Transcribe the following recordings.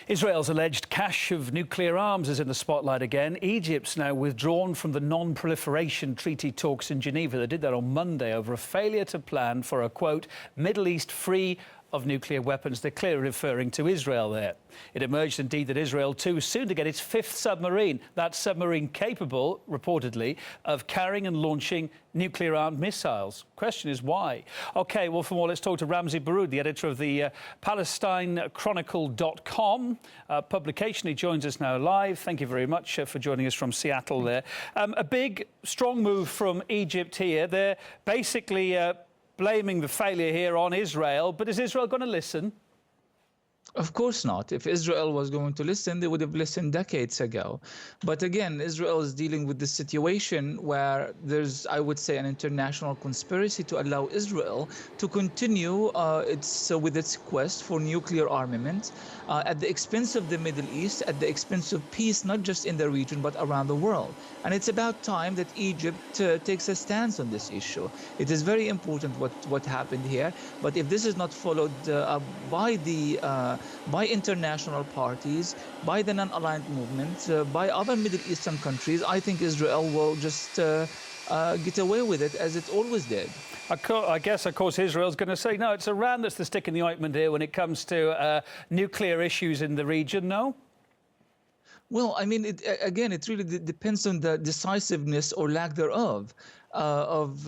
Israel's alleged cache of nuclear arms is in the spotlight again. Egypt's now withdrawn from the non-proliferation treaty talks in Geneva. They did that on Monday over a failure to plan for a, quote, Middle East free of nuclear weapons. They're clearly referring to Israel there. It emerged indeed that Israel too is soon to get its fifth submarine. That submarine capable, reportedly, of carrying and launching nuclear-armed missiles. Question is why? OK, well, for more, let's talk to Ramzi Baroud, the editor of the PalestineChronicle.com publication. He joins us now live. Thank you very much for joining us from Seattle there. A big, strong move from Egypt here. They're basically blaming the failure here on Israel. But is Israel going to listen? Of course not. If Israel was going to listen, they would have listened decades ago. But again, Israel is dealing with this situation where there's, I would say, an international conspiracy to allow Israel to continue with its quest for nuclear armament at the expense of the Middle East, at the expense of peace, not just in the region, but around the world. And it's about time that Egypt takes a stance on this issue. It is very important what happened here. But if this is not followed by international parties, by the non-aligned movement, by other Middle Eastern countries, I think Israel will just get away with it as it always did. I guess, of course, Israel's going to say, no, it's Iran that's the stick in the ointment here when it comes to nuclear issues in the region, no? Well, I mean, again, it really depends on the decisiveness or lack thereof of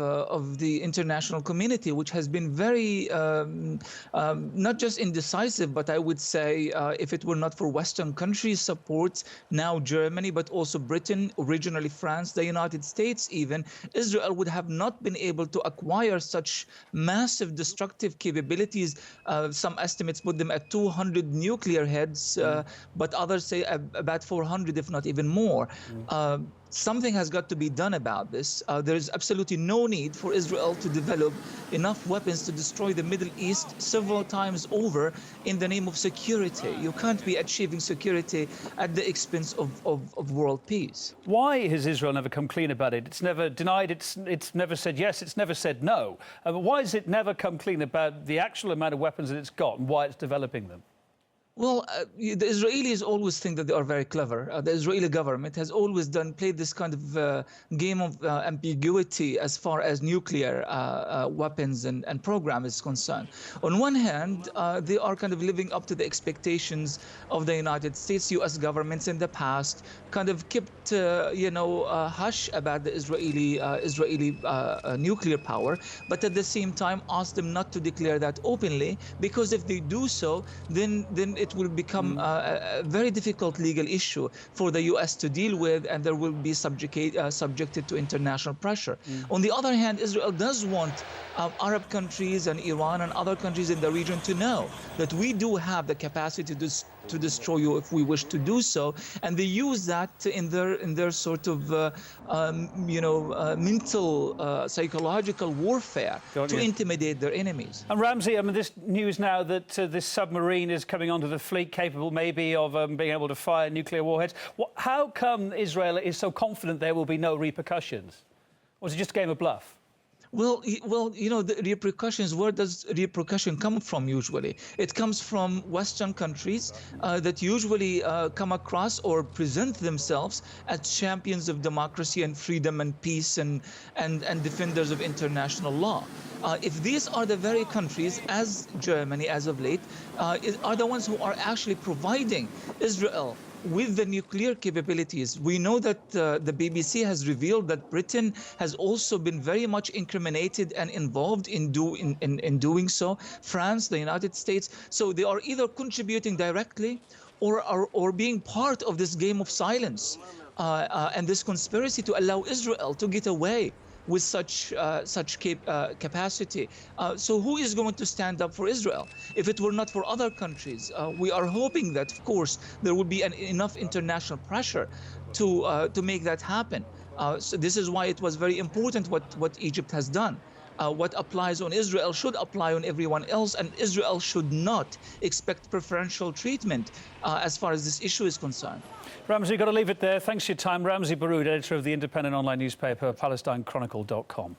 the international community, which has been very, not just indecisive, but I would say if it were not for Western countries' support, now Germany, but also Britain, originally France, the United States even, Israel would have not been able to acquire such massive destructive capabilities. Some estimates put them at 200 nuclear heads, but others say about 400, if not even more. Something has got to be done about this. There is absolutely no need for Israel to develop enough weapons to destroy the Middle East several times over in the name of security. You can't be achieving security at the expense of world peace. Why has Israel never come clean about it? It's never denied, it's never said yes, it's never said no. But why has it never come clean about the actual amount of weapons that it's got and why it's developing them? Well, the Israelis always think that they are very clever. The Israeli government has always played this kind of game of ambiguity as far as nuclear weapons and program is concerned. On one hand, they are kind of living up to the expectations of the United States. U.S. governments in the past kind of kept, hush about the Israeli nuclear power, but at the same time asked them not to declare that openly, because if they do so, then it will become a very difficult legal issue for the U.S. to deal with, and there will be subjected to international pressure. On the other hand, Israel does want Arab countries and Iran and other countries in the region to know that we do have the capacity to destroy you if we wish to do so, and they use that in their sort of mental psychological warfare to intimidate their enemies. And Ramzi, I mean, this news now that this submarine is coming onto the fleet, capable maybe of being able to fire nuclear warheads. How come Israel is so confident there will be no repercussions? Or is it just a game of bluff? Well, the repercussions, where does repercussion come from usually? It comes from Western countries that usually come across or present themselves as champions of democracy and freedom and peace and defenders of international law. If these are the very countries, as Germany as of late, are the ones who are actually providing Israel with the nuclear capabilities. We know that the BBC has revealed that Britain has also been very much incriminated and involved in doing so. France, the United States. So they are either contributing directly or being part of this game of silence and this conspiracy to allow Israel to get away with such capacity. So who is going to stand up for Israel? If it were not for other countries, we are hoping that, of course, there would be enough international pressure to make that happen. So this is why it was very important what Egypt has done. What applies on Israel should apply on everyone else, and Israel should not expect preferential treatment as far as this issue is concerned. Ramzi, you've got to leave it there. Thanks for your time. Ramzi Baroud, editor of the independent online newspaper PalestineChronicle.com.